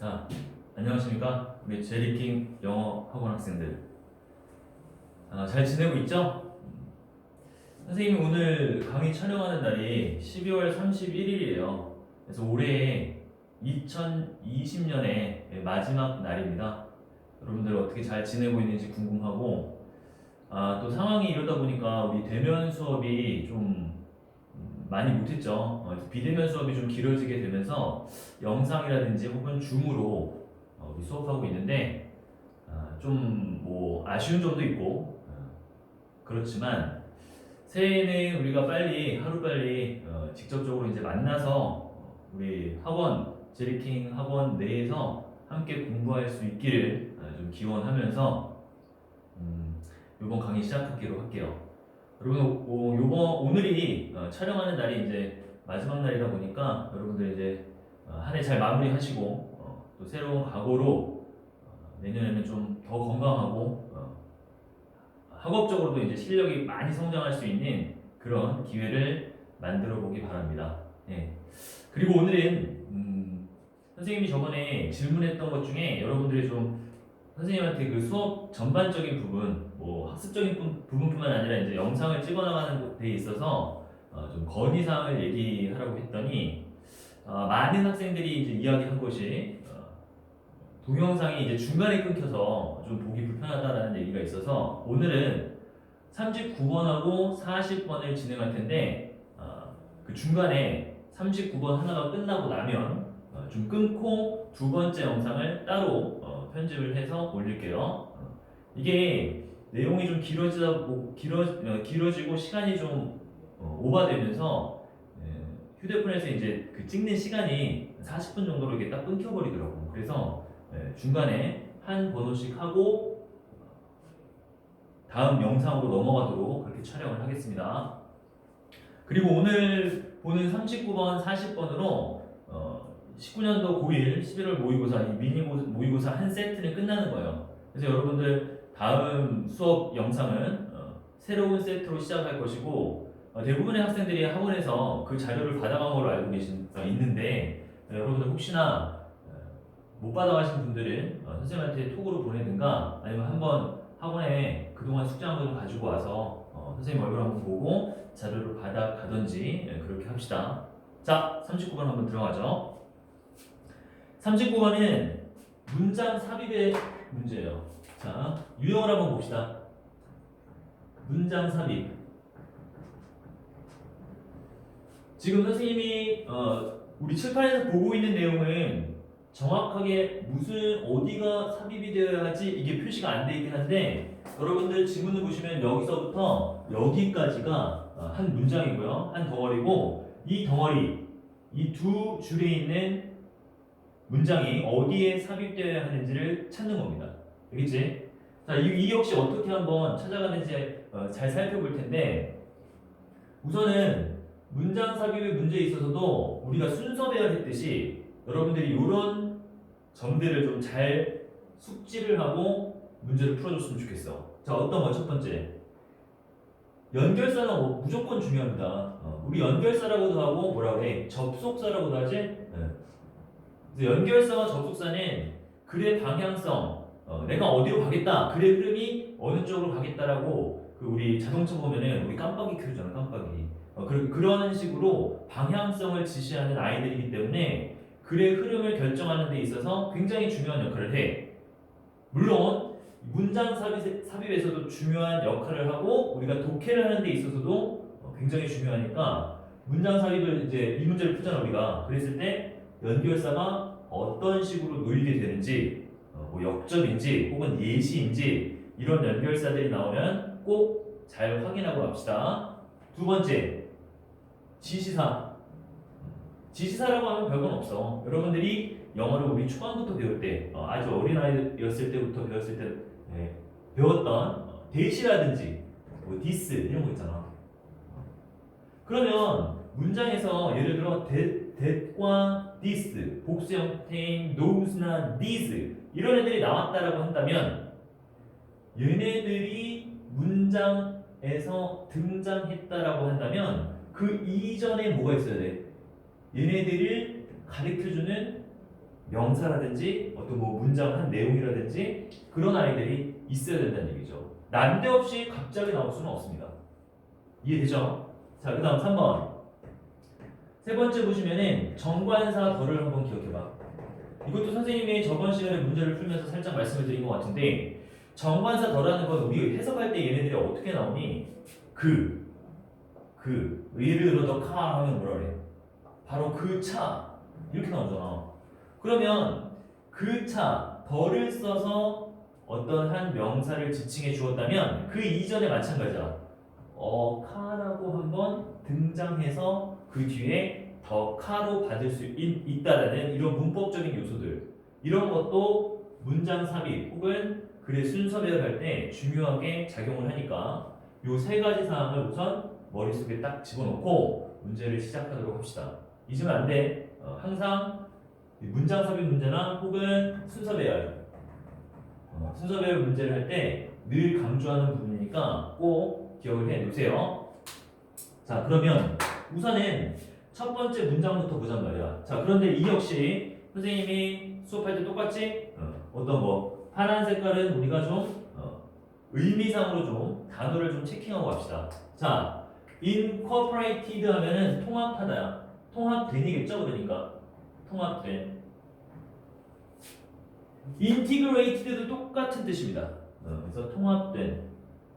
자, 안녕하십니까? 우리 제리킹 영어 학원 학생들. 잘 지내고 있죠? 선생님이 오늘 강의 촬영하는 날이 12월 31일이에요. 그래서 올해 2020년의 마지막 날입니다. 여러분들 어떻게 잘 지내고 있는지 궁금하고, 또 상황이 이러다 보니까 우리 대면 수업이 좀 많이 못했죠. 그래서 비대면 수업이 좀 길어지게 되면서 영상이라든지 혹은 줌으로 우리 수업하고 있는데 좀 뭐 아쉬운 점도 있고 그렇지만 새해에는 우리가 빨리 하루빨리 직접적으로 이제 만나서 우리 학원 제리킹 학원 내에서 함께 공부할 수 있기를 좀 기원하면서 이번 강의 시작하기로 할게요. 여러분 오늘이 촬영하는 날이 이제 마지막 날이다 보니까 여러분들 이제 한 해 잘 마무리하시고 또 새로운 각오로 내년에는 좀 더 건강하고 학업적으로도 이제 실력이 많이 성장할 수 있는 그런 기회를 만들어 보기 바랍니다. 네. 그리고 오늘은 선생님이 저번에 질문했던 것 중에 여러분들이 좀 선생님한테 그 수업 전반적인 부분, 뭐 학습적인 부분뿐만 아니라 이제 영상을 찍어나가는 데 있어서 좀 건의사항을 얘기하라고 했더니 많은 학생들이 이제 이야기한 것이 동영상이 이제 중간에 끊겨서 좀 보기 불편하다라는 얘기가 있어서 오늘은 39번하고 40번을 진행할 텐데 그 중간에 39번 하나가 끝나고 나면 좀 끊고 두 번째 영상을 따로 편집을 해서 올릴게요. 이게 내용이 좀 길어지고 시간이 좀 오버되면서 휴대폰에서 이제 그 찍는 시간이 40분 정도로 이렇게 딱 끊겨버리더라고. 그래서 중간에 한 번호씩 하고 다음 영상으로 넘어가도록 그렇게 촬영을 하겠습니다. 그리고 오늘 보는 39번, 40번으로 19년도 고1 11월 모의고사 이 미니 모의고사 한 세트는 끝나는 거예요. 그래서 여러분들 다음 수업 영상은 새로운 세트로 시작할 것이고 대부분의 학생들이 학원에서 그 자료를 받아간 걸로 알고 있는데 여러분들 혹시나 못 받아가신 분들은 선생님한테 톡으로 보내든가 아니면 한번 학원에 그동안 숙제 한 번 가지고 와서 선생님 얼굴 한번 보고 자료를 받아가든지 그렇게 합시다. 자, 39번 한번 들어가죠. 39번은 문장 삽입의 문제예요. 자, 유형을 한번 봅시다. 문장 삽입. 지금 선생님이 우리 칠판에서 보고 있는 내용은 정확하게 어디가 삽입이 되어야지 이게 표시가 안 돼 있긴 한데 여러분들 지문을 보시면 여기서부터 여기까지가 한 문장이고요. 한 덩어리고 이 덩어리, 이 두 줄에 있는 문장이 어디에 삽입되어야 하는지를 찾는 겁니다. 알겠지? 자, 이 역시 어떻게 한번 찾아가는지 잘 살펴볼 텐데 우선은 문장 삽입의 문제에 있어서도 우리가 순서 배열했듯이 여러분들이 이런 점들을 좀 잘 숙지를 하고 문제를 풀어줬으면 좋겠어. 자, 어떤 거? 첫 번째. 연결사는 무조건 중요합니다. 우리 연결사라고도 하고 뭐라고 해? 접속사라고도 하지? 그래서 연결사와 접속사는 글의 방향성, 내가 어디로 가겠다, 글의 흐름이 어느 쪽으로 가겠다라고 그 우리 자동차 보면은 우리 깜빡이 켜주잖아, 깜빡이. 그런 식으로 방향성을 지시하는 아이들이기 때문에 글의 흐름을 결정하는 데 있어서 굉장히 중요한 역할을 해. 물론 문장 삽입에서도 중요한 역할을 하고 우리가 독해를 하는 데 있어서도 굉장히 중요하니까 문장 삽입을 이제 이 문제를 풀잖아 우리가. 그랬을 때 연결사가 어떤 식으로 놓이게 되는지 뭐 역접인지 혹은 예시인지 이런 연결사들이 나오면 꼭 잘 확인하고 갑시다. 두 번째, 지시사. 지시사라고 하면 별건 없어. 여러분들이 영어를 우리 초반부터 배울 때 아주 어린아이였을 때부터 배웠던 대시라든지 뭐 디스 이런 거 있잖아. 그러면 문장에서 예를 들어 that과 this 복수 형태인 those나 these 이런 애들이 나왔다라고 한다면 얘네들이 문장에서 등장했다라고 한다면 그 이전에 뭐가 있어야 돼? 얘네들을 가르쳐주는 명사라든지 어떤 뭐 문장 한 내용이라든지 그런 아이들이 있어야 된다는 얘기죠. 난데없이 갑자기 나올 수는 없습니다. 이해되죠? 자, 그 다음 3번. 세 번째 보시면은 정관사 덜을 한번 기억해봐. 이것도 선생님이 저번 시간에 문제를 풀면서 살짝 말씀을 드린 것 같은데 정관사 덜하는 건 우리 해석할 때 얘네들이 어떻게 나오니? 예를 들어 너 카 하면 뭐라 그래? 바로 그 차 이렇게 나오잖아. 그러면 그 차 덜을 써서 어떤 한 명사를 지칭해 주었다면 그 이전에 마찬가지야. 카라고 한번 등장해서 그 뒤에 더 카로 받을 수 있다라는 이런 문법적인 요소들 이런 것도 문장 삽입 혹은 글의 순서 배열할 때 중요하게 작용을 하니까 요 세 가지 사항을 우선 머릿속에 딱 집어넣고 문제를 시작하도록 합시다. 잊으면 안 돼. 항상 문장 삽입 문제나 혹은 순서 배열 순서 배열 문제를 할 때 늘 강조하는 부분이니까 꼭 기억을 해 놓으세요. 자, 그러면 우선은 첫 번째 문장부터 보잔 말이야. 자, 그런데 이 역시 선생님이 수업할 때 똑같이 어떤 뭐 파란 색깔은 우리가 좀 의미상으로 좀 단어를 좀 체킹하고 갑시다. 자, incorporated 하면은 통합하다야. 통합된이겠죠, 그러니까 통합된. integrated도 똑같은 뜻입니다. 그래서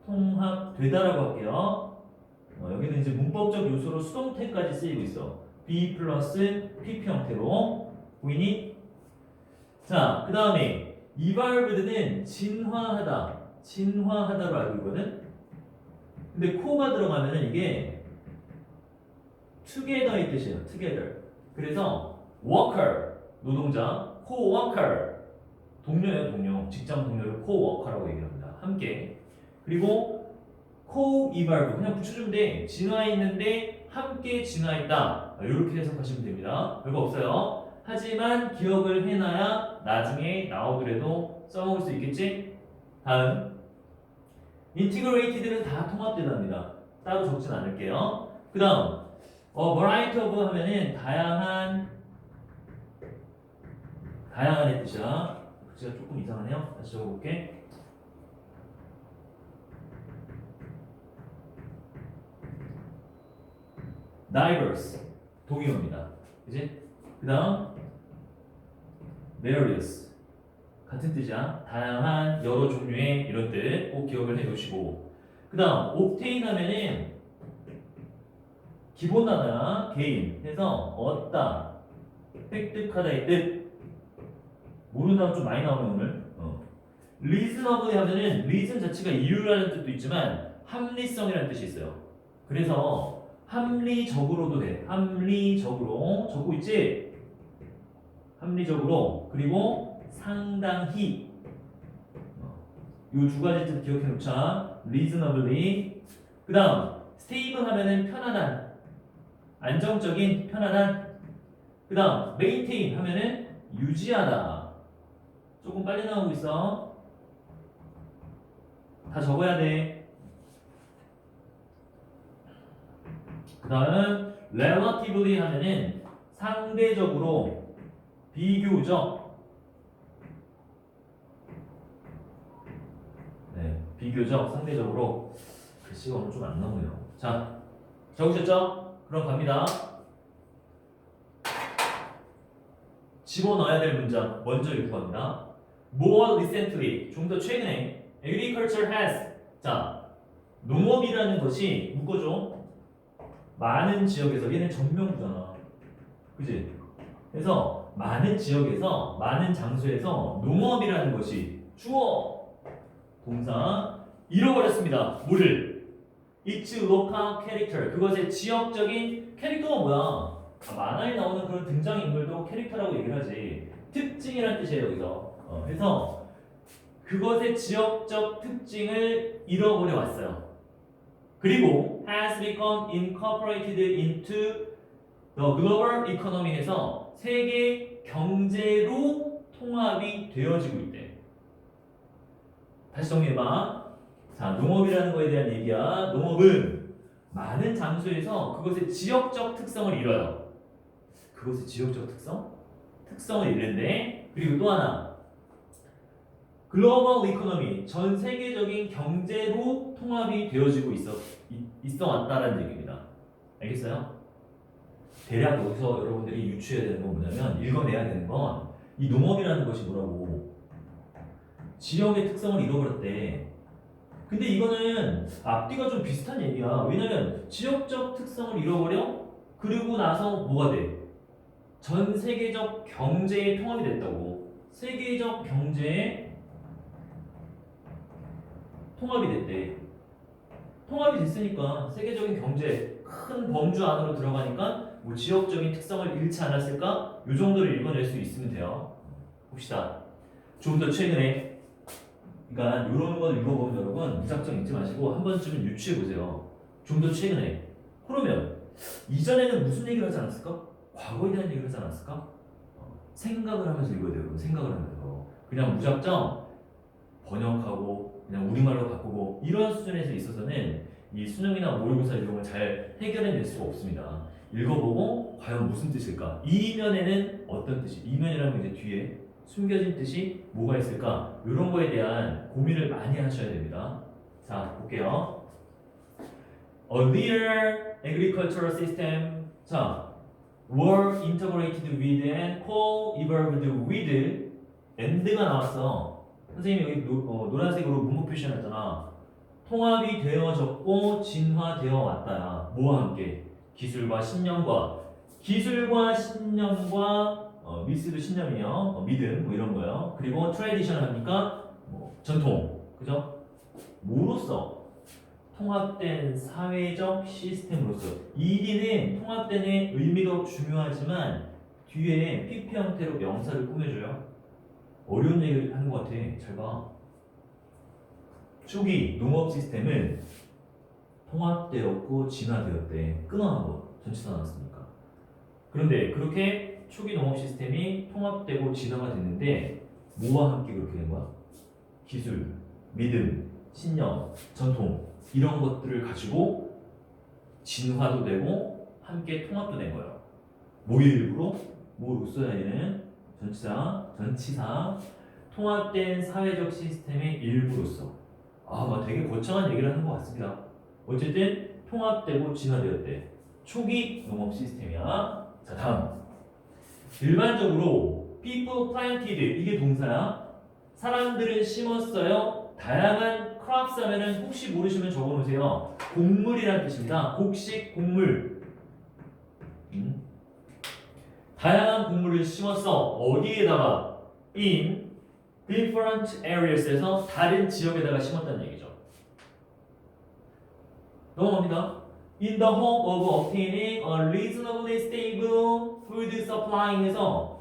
통합되다라고 할게요. 여기는 이제 문법적 요소로 수동태까지 쓰이고 있어. be 플러스 pp 형태로 보이니? 자, 그 다음에 evolved는 진화하다로 알고 있거든? 근데 co가 들어가면은 이게 together의 뜻이에요. together. 그래서 worker, 노동자, co-worker, 동료예요, 동료. 직장 동료를 co-worker라고 얘기합니다. 함께. 그리고 co-evolve 그냥 붙여주면 돼. 진화했는데 함께 진화했다. 이렇게 해석하시면 됩니다. 별거 없어요. 하지만 기억을 해놔야 나중에 나오더라도 써먹을 수 있겠지? 다음 인티그레이티드는 다 통합되답니다. 따로 적진 않을게요. 그 다음 variety of 하면은 다양한의 뜻이야. 글씨가 조금 이상하네요. 다시 적어볼게. diverse 동의어입니다. 그지? 그 다음 various 같은 뜻이야. 다양한 여러 종류의 이런 뜻 꼭 기억을 해 놓으시고 그 다음 obtain 하면은 기본 단어야. gain 해서 얻다 획득하다의 뜻. 모르는 단어 좀 많이 나오네 오늘. reasonably 하면은 reason 자체가 이유라는 뜻도 있지만 합리성이라는 뜻이 있어요. 그래서 합리적으로도 돼. 합리적으로 적고 있지? 합리적으로 그리고 상당히 이 두 가지 뜻 기억해 놓자. reasonably 그 다음 stable 하면은 편안한 안정적인 편안한 그 다음 maintain 하면은 유지하다. 조금 빨리 나오고 있어. 다 적어야 돼. 그 다음 relatively 하면은 상대적으로 비교적 비교적 상대적으로 글씨가 오늘 좀 안 나오네요. 자, 적으셨죠? 그럼 갑니다. 집어넣어야 될 문장 먼저 읽고 갑니다. More recently 좀 더 최근에 agriculture has 자 농업이라는 것이 묶어줘. 많은 지역에서 얘는 전명구잖아. 그지? 그래서 많은 지역에서 많은 장소에서 농업이라는 것이 주어 동사 잃어버렸습니다. 뭐를? Its local character 그것의 지역적인 캐릭터가 뭐야? 만화에 나오는 그런 등장인물도 캐릭터라고 얘기를 하지. 특징이라는 뜻이에요 여기서. 그래서 그것의 지역적 특징을 잃어버려 왔어요. 그리고 has become incorporated into the global economy에서 세계 경제로 통합이 되어지고 있대. 다시 정리해봐. 자, 농업이라는 거에 대한 얘기야. 농업은 많은 장소에서 그것의 지역적 특성을 잃어요. 그것의 지역적 특성? 특성을 잃는데 그리고 또 하나 글로벌 이코노미 전 세계적인 경제로 통합이 되어지고 있어 왔다라는 얘기입니다. 알겠어요? 대략 여기서 여러분들이 유추해야 되는 건 뭐냐면 읽어내야 되는 건 이 농업이라는 것이 뭐라고 지역의 특성을 잃어버렸대. 근데 이거는 앞뒤가 좀 비슷한 얘기야. 왜냐면 지역적 특성을 잃어버려? 그리고 나서 뭐가 돼? 전 세계적 경제의 통합이 됐다고. 세계적 경제의 통합이 됐대. 통합이 됐으니까 세계적인 경제 큰 범주 안으로 들어가니까 뭐 지역적인 특성을 잃지 않았을까? 이 정도를 읽어낼 수 있으면 돼요. 봅시다. 좀 더 최근에 그러니까 이런 걸 읽어보면 여러분 무작정 읽지 마시고 한 번쯤은 유추해 보세요. 좀 더 최근에. 그러면 이전에는 무슨 얘기를 하지 않았을까? 과거에 대한 얘기를 하지 않았을까? 생각을 하면서 읽어야 돼요. 생각을 하면서 그냥 무작정 번역하고 그냥 우리말로 바꾸고 이런 수준에서 있어서는 이 수능이나 모의고사 이런 걸 잘 해결해낼 수가 없습니다. 읽어보고 과연 무슨 뜻일까? 이면에는 어떤 뜻이? 이면이라면 이제 뒤에 숨겨진 뜻이 뭐가 있을까? 이런 거에 대한 고민을 많이 하셔야 됩니다. 자, 볼게요. A leader agricultural system. 자, were integrated with and co-evolved with and가 나왔어. 선생님이 여기 노란색으로 문법 표시해놨잖아. 통합이 되어졌고 진화되어 왔다야. 뭐와 함께? 기술과 신념과 미스도 신념이요. 믿음 뭐 이런 거요. 그리고 트래디션 하니까 뭐 전통, 그죠? 뭐로써? 통합된 사회적 시스템으로서. ED는 통합된의 의미도 중요하지만 뒤에 PP 형태로 명사를 꾸며줘요. 어려운 얘기를 하는 것 같아. 잘 봐. 초기 농업 시스템은 통합되었고 진화되었대. 끊어한 거. 전치사 나왔으니까. 그런데 그렇게 초기 농업 시스템이 통합되고 진화가 됐는데 뭐와 함께 그렇게 된 거야? 기술, 믿음, 신념, 전통 이런 것들을 가지고 진화도 되고 함께 통합도 된 거예요. 뭐의 일부로? 뭐로써야 되는 전치사 통합된 사회적 시스템의 일부로서. 되게 거창한 얘기를 하는 것 같습니다. 어쨌든 통합되고 진화되었대. 초기 농업 시스템이야. 자, 다음. 일반적으로 people planted 이게 동사야. 사람들은 심었어요. 다양한 crops 하면은 혹시 모르시면 적어놓으세요. 곡물이라는 뜻입니다. 곡식 곡물. 다양한 곡물을 심었어. 어디에다가? in different areas에서 다른 지역에다가 심었다는 얘기죠. 넘어갑니다. In the hope of obtaining a reasonably stable food supply에서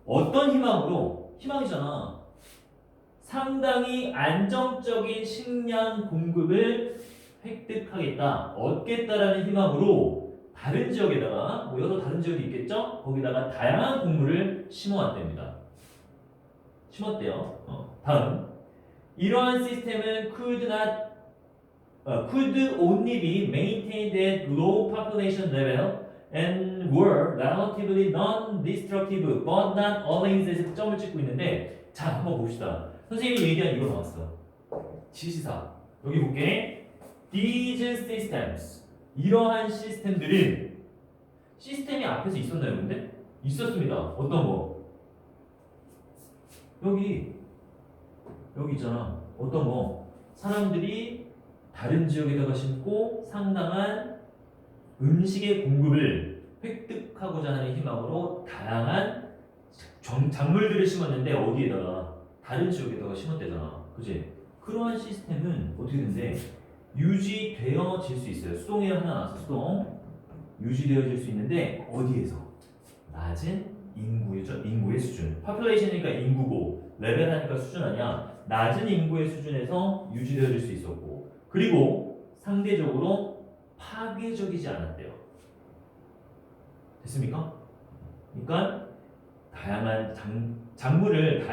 어떤 희망으로? 희망이잖아. 상당히 안정적인 식량 공급을 획득하겠다, 얻겠다라는 희망으로 다른 지역에다가 여러 다른 지역이 있겠죠? 거기다가 다양한 곡물을 심어왔답니다. 심었대요. 다음. 이러한 시스템은 could only be maintained at low population level and were relatively non-destructive but not always 에서 점을 찍고 있는데 자, 한번 봅시다. 선생님이 얘기한 이거 나왔어. 지시사. 여기 볼게. These systems. 이러한 시스템들은 시스템이 앞에서 있었나요, 근데? 있었습니다. 어떤 거? 여기 있잖아. 어떤 거? 사람들이 다른 지역에다가 심고 상당한 음식의 공급을 획득하고자 하는 희망으로 다양한 작물들을 심었는데 어디에다가? 다른 지역에다가 심었대잖아. 그치? 그러한 시스템은 어떻게 된대? 유지되어질 수 있어요. 수동이 하나 나왔어. 수동. 유지되어질 수 있는데 어디에서? 낮은 인구의 수준. population이니까 인구고 레벨 하니까 수준 아니야. 낮은 인구의 수준에서 유지되어질 수 있었고 그리고 상대적으로 파괴적이지 않았대요. 됐습니까? 그러니까 다양한 작물을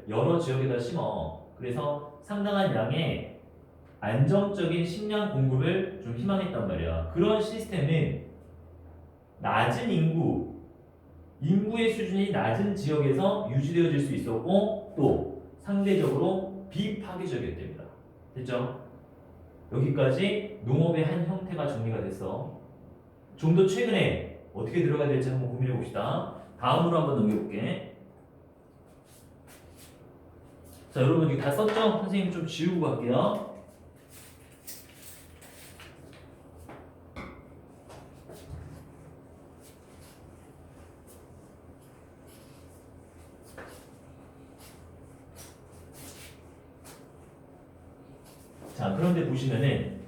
여러 지역에다 심어. 그래서 상당한 양의 안정적인 식량 공급을 좀 희망했단 말이야. 그런 시스템은 낮은 인구의 수준이 낮은 지역에서 유지되어질 수 있었고 또 상대적으로 비파괴적이었답니다. 됐죠? 여기까지 농업의 한 형태가 정리가 됐어. 좀 더 최근에 어떻게 들어가야 될지 한번 고민해 봅시다. 다음으로 한번 넘겨볼게. 자, 여러분 여기 다 썼죠? 선생님 좀 지우고 갈게요. 자, 그런데 보시면은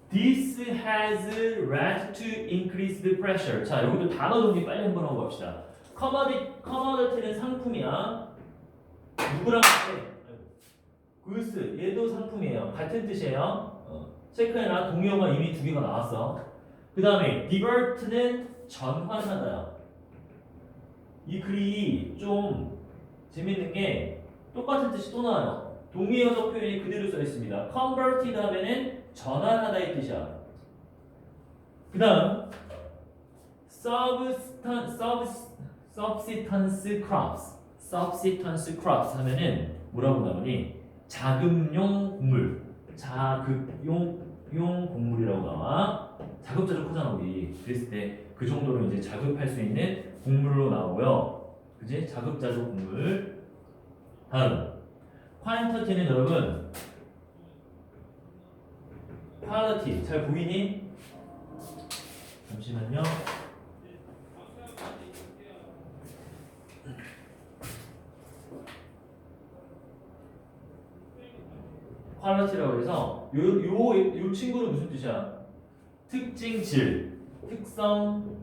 This has led to increased pressure. 자, 여기도 단어 정리 빨리 한번 하고 갑시다. 커머디티는 상품이야. 누구랑 같아? goods, 얘도 상품이에요. 같은 뜻이에요. 체크해놔. 동의어가 이미 두 개가 나왔어. 그 다음에 divert는 전환하다야. 이 글이 좀 재밌는 게 똑같은 뜻이 또 나와요. 동의어적 표현이 그대로 써 있습니다. converted 하면은 전환하다의 뜻이야. 그 다음 subsistence crops 하면은 뭐라고 나오니? 자급용 곡물, 자급용 곡물이라고 나와. 자급자족하잖아 우리. 그랬을 때 그 정도로 이제 자급할 수 있는 곡물로 나오고요. 그지? 자급자족 곡물. 다음 퀀터티는 여러분 퀄리티 잘 보이니? 잠시만요. 퀄리티라고 해서 요 친구는 무슨 뜻이야? 특징, 질, 특성,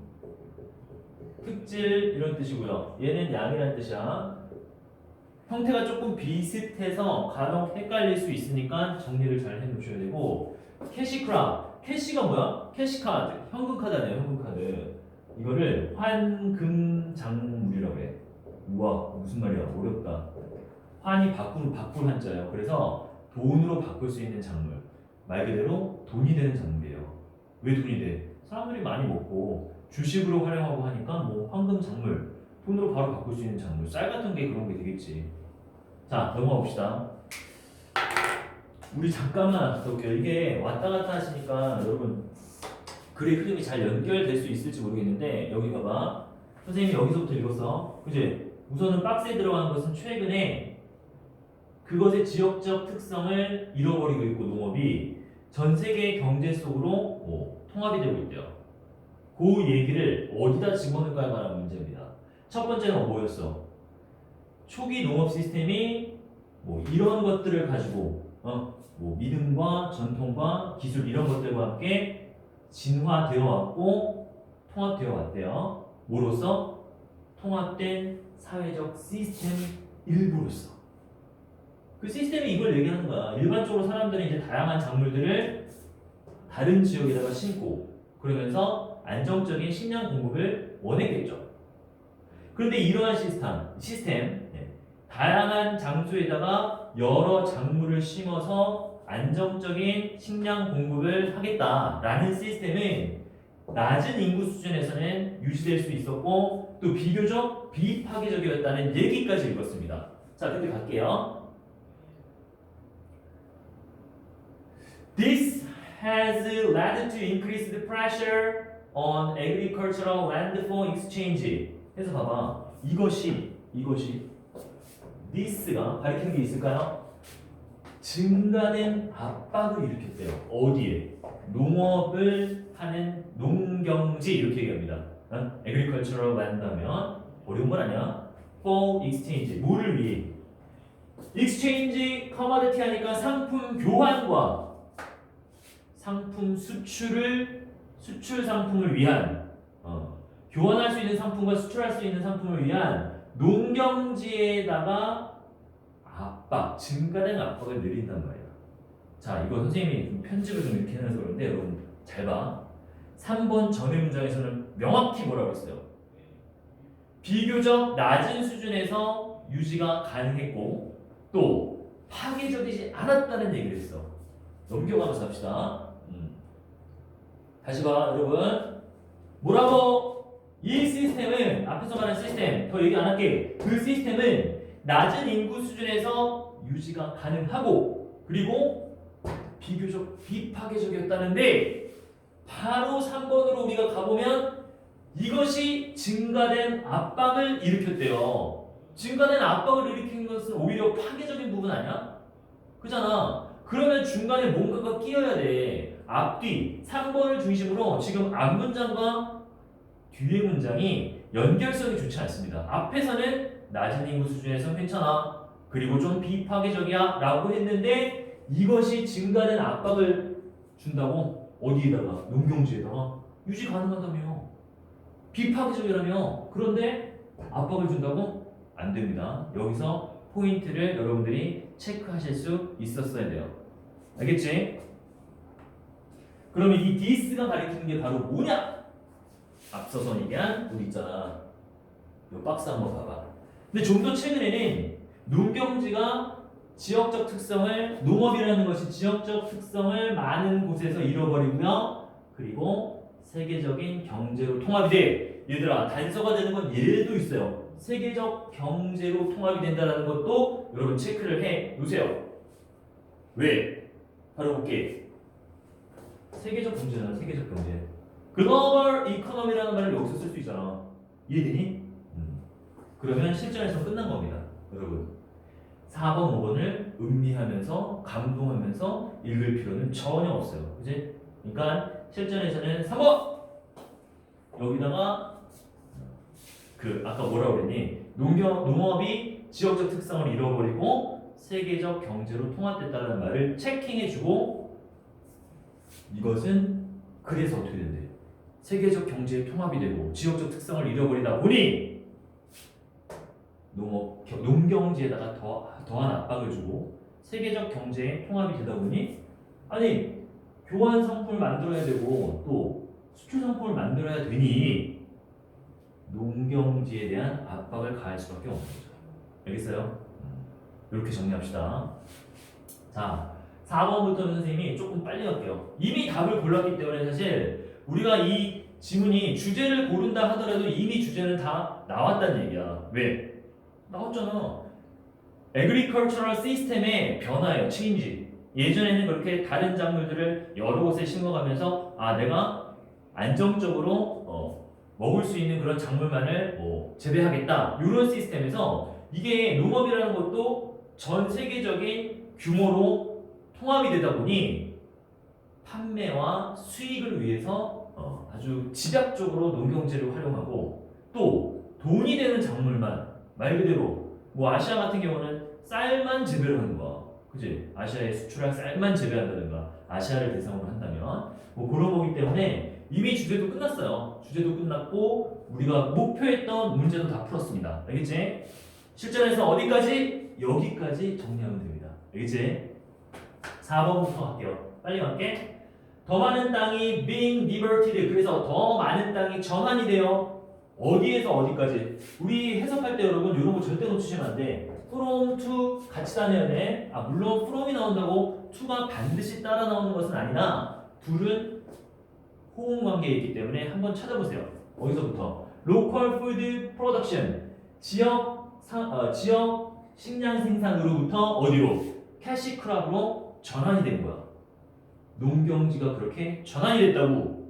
특질 이런 뜻이고요. 얘는 양이라는 뜻이야. 형태가 조금 비슷해서 간혹 헷갈릴 수 있으니까 정리를 잘 해놓으셔야 되고 캐시크랍, 캐시가 뭐야? 캐시카드, 현금카드네요. 현금카드. 이거를 환금장물이라고 해. 우와 무슨 말이야? 어렵다. 환이 바꿀 한자예요. 그래서 돈으로 바꿀 수 있는 작물. 말 그대로 돈이 되는 작물이에요. 왜 돈이 돼? 사람들이 많이 먹고 주식으로 활용하고 하니까 뭐 황금 작물, 돈으로 바로 바꿀 수 있는 작물. 쌀 같은 게 그런 게 되겠지. 자, 넘어가 봅시다. 우리 잠깐만 볼게요. 이게 왔다 갔다 하시니까 여러분 글의 흐름이 잘 연결될 수 있을지 모르겠는데 여기 봐봐. 선생님이 여기서부터 읽었어. 그지? 우선은 박스에 들어간 것은 최근에 그것의 지역적 특성을 잃어버리고 있고 농업이 전 세계 경제 속으로 통합이 되고 있대요. 그 얘기를 어디다 집어넣을까에 관한 문제입니다. 첫 번째는 뭐였어? 초기 농업 시스템이 이런 것들을 가지고 믿음과 전통과 기술 이런 것들과 함께 진화되어 왔고 통합되어 왔대요. 뭐로써? 통합된 사회적 시스템 일부로서. 그 시스템이 이걸 얘기하는 거야. 일반적으로 사람들은 이제 다양한 작물들을 다른 지역에다가 심고 그러면서 안정적인 식량 공급을 원했겠죠. 그런데 이러한 시스템 다양한 장소에다가 여러 작물을 심어서 안정적인 식량 공급을 하겠다라는 시스템은 낮은 인구 수준에서는 유지될 수 있었고 또 비교적 비파괴적이었다는 얘기까지 읽었습니다. 자, 근데 갈게요. This has led to increased pressure on agricultural land for exchange. 해서 봐봐. 이것이 this가 가리키는 게 있을까요? 증가된 압박을 일으켰대요. 어디에? 농업을 하는 농경지 이렇게 얘기합니다. agricultural land 하면 어려운 건 아니야. for exchange. 뭐를 위해? exchange, commodity 하니까 상품 교환과 상품 수출 상품을 위한 교환할 수 있는 상품과 수출할 수 있는 상품을 위한 농경지에다가 증가된 압박을 늘린단 말이야. 자, 이거 선생님이 좀 편집을 좀 이렇게 해놔서 그런데 여러분 잘 봐. 3번 전의 문장에서는 명확히 뭐라고 했어요? 비교적 낮은 수준에서 유지가 가능했고 또 파괴적이지 않았다는 얘기를 했어. 넘겨가면서 합시다. 다시 봐, 여러분. 뭐라고? 이 시스템은 앞에서 형성하는 시스템 더 얘기 안 할게. 그 시스템은 낮은 인구 수준에서 유지가 가능하고 그리고 비교적 비파괴적이었다는데 바로 3번으로 우리가 가보면 이것이 증가된 압박을 일으켰대요. 증가된 압박을 일으킨 것은 오히려 파괴적인 부분 아니야? 그잖아. 그러면 중간에 뭔가가 끼어야 돼. 앞뒤 3번을 중심으로 지금 앞 문장과 뒤의 문장이 연결성이 좋지 않습니다. 앞에서는 낮은 인구 수준에서 괜찮아. 그리고 좀 비파괴적이야 라고 했는데 이것이 증가된 압박을 준다고? 어디에다가? 농경지에다가? 유지 가능하다며. 비파괴적이라며. 그런데 압박을 준다고? 안 됩니다. 여기서 포인트를 여러분들이 체크하실 수 있었어야 돼요. 알겠지? 그러면 이 this가 가리키는 게 바로 뭐냐? 앞서서 얘기한 우리 있잖아. 이 박스 한번 봐봐. 근데 좀 더 최근에는 농경지가 지역적 특성을 농업이라는 것이 지역적 특성을 많은 곳에서 잃어버리고요. 그리고 세계적인 경제로 통합이 돼. 얘들아 단서가 되는 건 얘도 있어요. 세계적 경제로 통합이 된다는 것도 여러분 체크를 해 놓으세요. 왜? 바로 볼게. 세계적 경제잖아. 세계적 경제. 글로벌 이코노미라는 말을 여기서 쓸 수 있잖아. 이해되니? 그러면 실전에서 끝난 겁니다. 여러분 4번, 5번을 음미하면서 감동하면서 읽을 필요는 전혀 없어요. 그치? 그러니까 실전에서는 3번! 여기다가 그 아까 뭐라고 그랬니? 농업이 지역적 특성을 잃어버리고 세계적 경제로 통합됐다는 말을 체킹해주고 이것은 그래서 어떻게 된대? 세계적 경제의 통합이 되고 지역적 특성을 잃어버리다 보니 농경지에다가 더한 압박을 주고 세계적 경제에 통합이 되다 보니 아니 교환 상품을 만들어야 되고 또 수출 상품을 만들어야 되니 농경지에 대한 압박을 가할 수밖에 없는 거죠. 알겠어요? 이렇게 정리합시다. 자, 4번부터는 선생님이 조금 빨리 갈게요. 이미 답을 골랐기 때문에 사실 우리가 이 지문이 주제를 고른다 하더라도 이미 주제는 다 나왔다는 얘기야. 왜? 나왔잖아. Agricultural System의 변화예요. change. 예전에는 그렇게 다른 작물들을 여러 곳에 심어가면서 내가 안정적으로 먹을 수 있는 그런 작물만을 재배하겠다. 이런 시스템에서 이게 농업이라는 것도 전 세계적인 규모로 통합이 되다 보니 판매와 수익을 위해서 아주 집약적으로 농경재를 활용하고 또 돈이 되는 작물만 말 그대로 아시아 같은 경우는 쌀만 재배를 하는 거야. 그지? 아시아에 수출할 쌀만 재배한다든가 아시아를 대상으로 한다면 그런 거기 때문에 이미 주제도 끝났어요. 주제도 끝났고 우리가 목표했던 문제도 다 풀었습니다. 알겠지? 실전에서 어디까지? 여기까지 정리하면 됩니다. 알겠지? 4번부터 갈게요. 빨리 갈게. 더 많은 땅이 being diverted. 그래서 더 많은 땅이 전환이 돼요. 어디에서 어디까지? 우리 해석할 때 여러분 이런 거 절대 놓치시면 안 돼. from to 같이 다녀야 돼. 물론 from이 나온다고 to가 반드시 따라 나오는 것은 아니나 둘은 호응 관계에 있기 때문에 한번 찾아보세요. 어디서부터? local food production. 지역 식량 생산으로부터 어디로? 캐시 크랍으로 전환이 된 거야. 농경지가 그렇게 전환이 됐다고.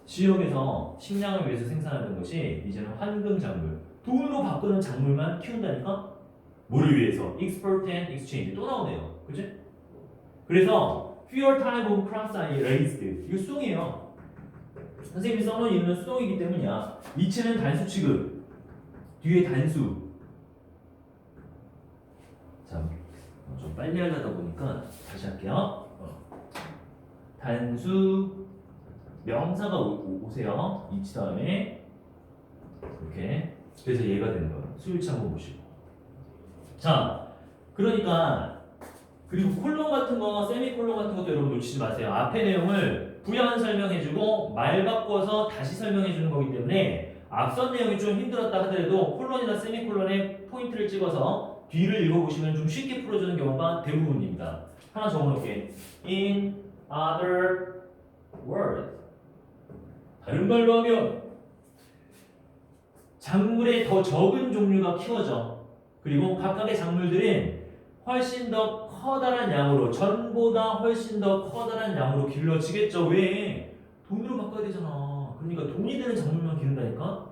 지역에서 식량을 위해서 생산하던 것이 이제는 환경 작물, 돈으로 바꾸는 작물만 키운다니까? 뭐를 위해서? export and exchange 또 나오네요. 그치? 그래서 fewer type of crops are raised. 이거 수동이에요. 선생님이 써놓은 이유는 수동이기 때문이야. 이체는 단수 취급, 뒤에 단수. 자, 좀 빨리 하려다 보니까 다시 할게요. 단수 명사가 오세요. 이치 다음에 이렇게. 그래서 얘가 되는 거예요. 수일치 한번 보시고. 자, 그러니까 그리고 콜론 같은 거, 세미콜론 같은 것도 여러분 놓치지 마세요. 앞에 내용을 부연 설명해주고 말 바꿔서 다시 설명해주는 거기 때문에 앞선 내용이 좀 힘들었다 하더라도 콜론이나 세미콜론에 포인트를 찍어서 뒤를 읽어보시면 좀 쉽게 풀어주는 경우가 대부분입니다. 하나 적어놓을게. In other words. 다른 말로 하면 작물의 더 적은 종류가 키워져. 그리고 각각의 작물들은 훨씬 더 커다란 양으로, 전보다 훨씬 더 커다란 양으로 길러지겠죠. 왜? 돈으로 바꿔야 되잖아. 그러니까 돈이 되는 작물만 기른다니까?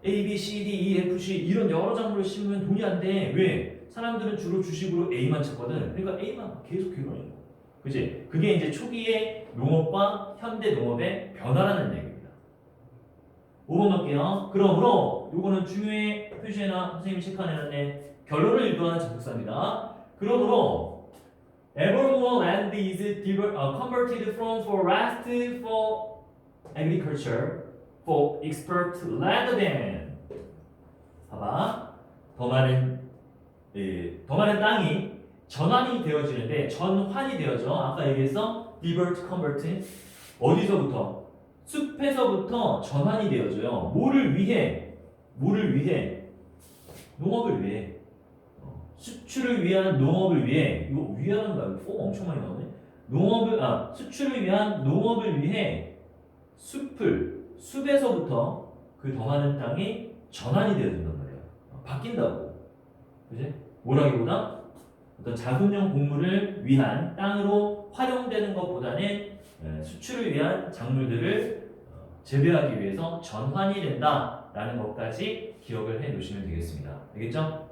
A, B, C, D, E, F, G 이런 여러 작물을 심으면 돈이 안 돼. 왜? 사람들은 주로 주식으로 A만 찾거든. 그러니까 A만 계속 길러는 거. 그치? 그게 이제 초기의 농업과 현대 농업의 변화라는 얘기입니다. 5번 갈게요. 그러므로 요거는 중요해 표시해놔. 선생님이 체크해놨네. 결론을 유도하는 접속사입니다. 그러므로 ever more land is converted from forest for agriculture for export rather than 봐봐. 더 많은 땅이 전환이 되어지는데 전환이 되어져. 아까 얘기했어. divert, convert. 어디서부터? 숲에서부터 전환이 되어져요. 뭐를 위해? 뭐를 위해? 농업을 위해. 수출을 위한 농업을 위해. 이거 위하는 거 말고 엄청 많이 나오네. 수출을 위한 농업을 위해 숲에서부터 그 더 많은 땅이 전환이 되어진단 말이야. 바뀐다고. 그지? 뭐라기보다 어떤 자금용 곡물을 위한 땅으로 활용되는 것보다는 수출을 위한 작물들을 재배하기 위해서 전환이 된다라는 것까지 기억을 해 놓으시면 되겠습니다. 알겠죠?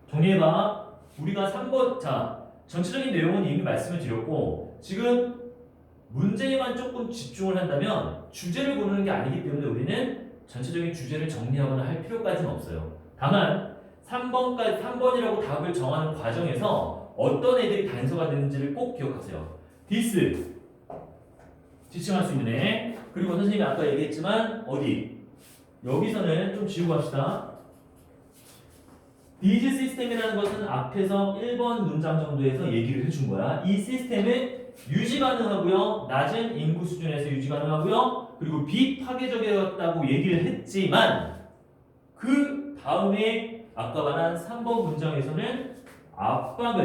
정리해봐. 우리가 3번, 자, 전체적인 내용은 이미 말씀을 드렸고, 지금 문제에만 조금 집중을 한다면 주제를 고르는 게 아니기 때문에 우리는 전체적인 주제를 정리하거나 할 필요까지는 없어요. 다만 3번이라고 답을 정하는 과정에서 어떤 애들이 단서가 되는지를 꼭 기억하세요. this 지칭할 수 있는 애. 그리고 선생님이 아까 얘기했지만 어디? 여기서는 좀 지우고 합시다. this 시스템이라는 것은 앞에서 1번 문장 정도에서 얘기를 해준 거야. 이 시스템은 유지 가능하고요. 낮은 인구 수준에서 유지 가능하고요. 그리고 비파괴적이었다고 얘기를 했지만 그 다음에 아까 말한 3번 문장에서는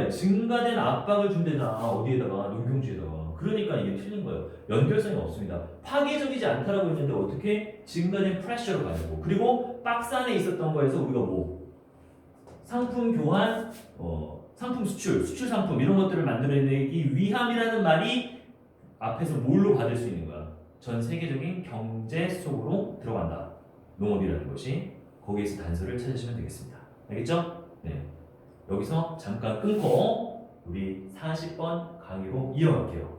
증가된 압박을 준대잖아. 어디에다가? 농경지에다가. 그러니까 이게 틀린 거예요. 연결성이 없습니다. 파괴적이지 않다라고 했는데 어떻게? 증가된 프레셔로 가지고. 그리고 박스 안에 있었던 거에서 우리가 뭐? 상품 교환, 상품 수출 상품 이런 것들을 만들어내기 위함이라는 말이 앞에서 뭘로 받을 수 있는 거야? 전 세계적인 경제 속으로 들어간다. 농업이라는 것이. 거기에서 단서를 찾으시면 되겠습니다. 알겠죠? 네. 여기서 잠깐 끊고 우리 40번 강의로 이어갈게요.